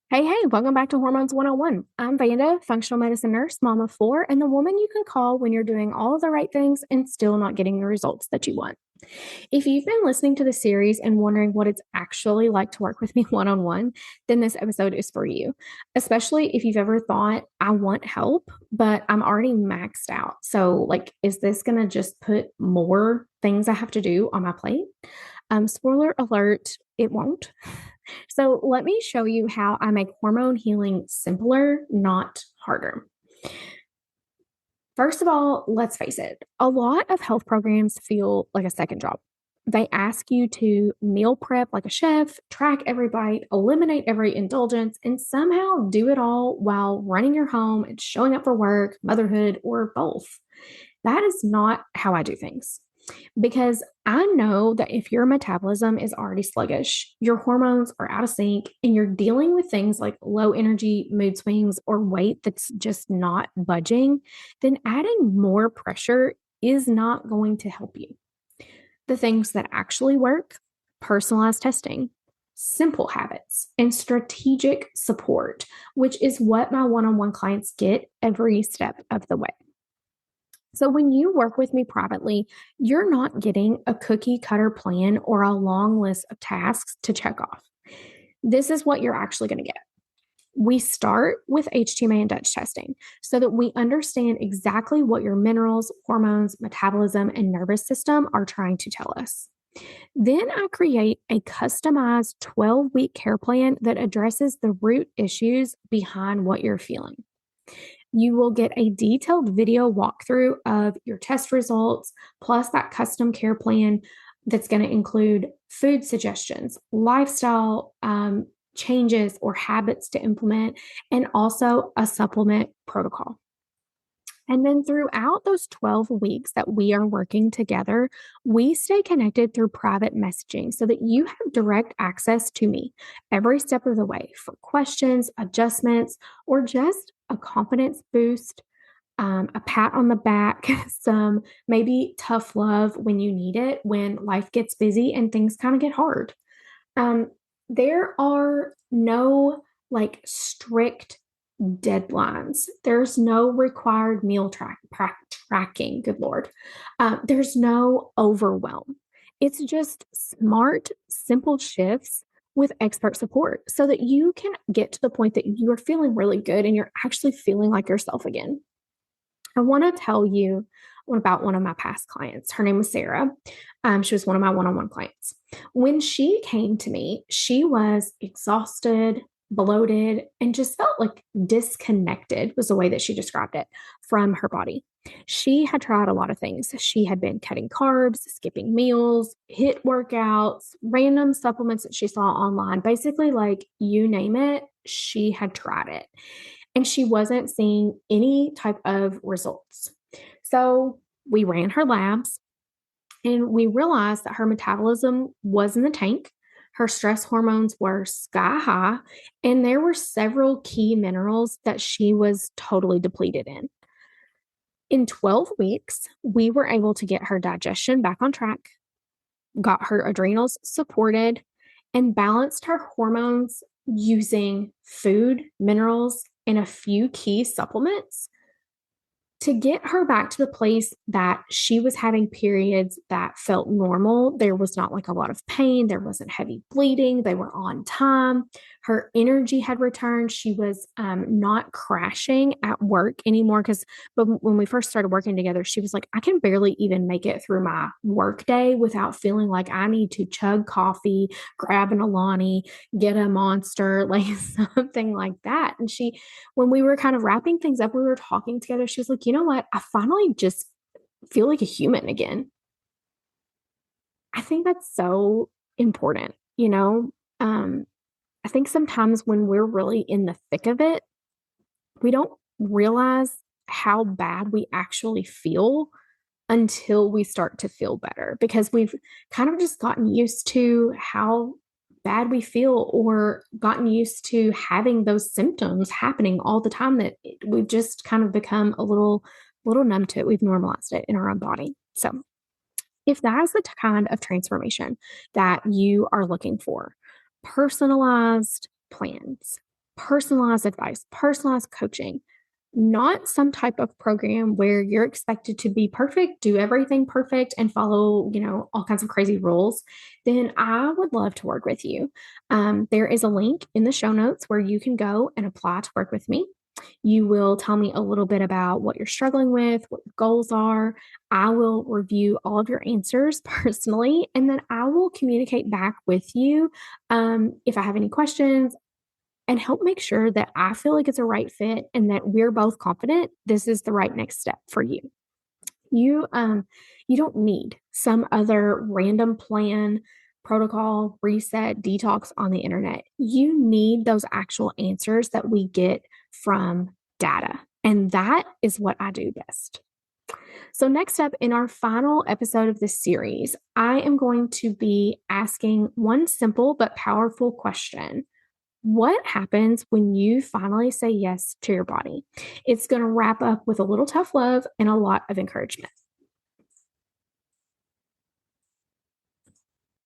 Hey, welcome back to Hormones 101. I'm Vanda, functional medicine nurse, mom of four, and the woman you can call when you're doing all of the right things and still not getting the results that you want. If you've been listening to the series and wondering what it's actually like to work with me one on one, then this episode is for you, especially if you've ever thought, I want help, but I'm already maxed out. So, is this going to just put more things I have to do on my plate? Spoiler alert, it won't. So, let me show you how I make hormone healing simpler, not harder. First of all, let's face it, a lot of health programs feel like a second job. They ask you to meal prep like a chef, track every bite, eliminate every indulgence, and somehow do it all while running your home and showing up for work, motherhood, or both. That is not how I do things because I know that if your metabolism is already sluggish, your hormones are out of sync, and you're dealing with things like low energy, mood swings, or weight that's just not budging, then adding more pressure is not going to help you. The things that actually work: personalized testing, simple habits, and strategic support, which is what my one on one clients get every step of the way. So, when you work with me privately, you're not getting a cookie cutter plan or a long list of tasks to check off. This is what you're actually going to get. We start with HTMA and Dutch testing so that we understand exactly what your minerals, hormones, metabolism, and nervous system are trying to tell us. Then I create a customized 12-week care plan that addresses the root issues behind what you're feeling. You will get a detailed video walkthrough of your test results, plus that custom care plan that's going to include food suggestions, lifestyle changes or habits to implement, and also a supplement protocol. And then throughout those 12 weeks that we are working together, we stay connected through private messaging so that you have direct access to me every step of the way for questions, adjustments, or just a confidence boost, a pat on the back, some maybe tough love when you need it, when life gets busy and things kind of get hard. Um, there are no strict deadlines. There's no required tracking. Good Lord. There's no overwhelm. It's just smart, simple shifts with expert support so that you can get to the point that you are feeling really good and you're actually feeling like yourself again. I want to tell you about one of my past clients. Her name was Sarah. She was one of my one on one clients. When she came to me, she was exhausted, bloated, and just felt like disconnected, was the way that she described it, from her body. She had tried a lot of things. She had been cutting carbs, skipping meals, HIIT workouts, random supplements that she saw online. Basically, like you name it, she had tried it and she wasn't seeing any type of results. So we ran her labs and we realized that her metabolism was in the tank. Her stress hormones were sky high, and there were several key minerals that she was totally depleted in. In 12 weeks, we were able to get her digestion back on track, got her adrenals supported, and balanced her hormones using food, minerals, and a few key supplements to get her back to the place that she was having periods that felt normal. There was not like a lot of pain. There wasn't heavy bleeding. They were on time. Her energy had returned. She was not crashing at work anymore. But when we first started working together, she was like, I can barely even make it through my work day without feeling like I need to chug coffee, grab an Alani, get a Monster, like something like that. And when we were kind of wrapping things up, we were talking together. She was like, you know what? I finally just feel like a human again. I think that's so important, you know? Um, I think sometimes when we're really in the thick of it, we don't realize how bad we actually feel until we start to feel better because we've kind of just gotten used to how bad we feel or gotten used to having those symptoms happening all the time that we've just kind of become a little numb to it. We've normalized it in our own body. So if that is the kind of transformation that you are looking for, personalized plans, personalized advice, personalized coaching, not some type of program where you're expected to be perfect, do everything perfect, and follow, all kinds of crazy rules, then I would love to work with you. There is a link in the show notes where you can go and apply to work with me. You will tell me a little bit about what you're struggling with, what your goals are. I will review all of your answers personally, and then I will communicate back with you if I have any questions and help make sure that I feel like it's a right fit and that we're both confident this is the right next step for you. You don't need some other random plan, protocol, reset, detox on the internet. You need those actual answers that we get from data. And that is what I do best. So, next up in our final episode of this series, I am going to be asking one simple but powerful question. What happens when you finally say yes to your body? It's going to wrap up with a little tough love and a lot of encouragement.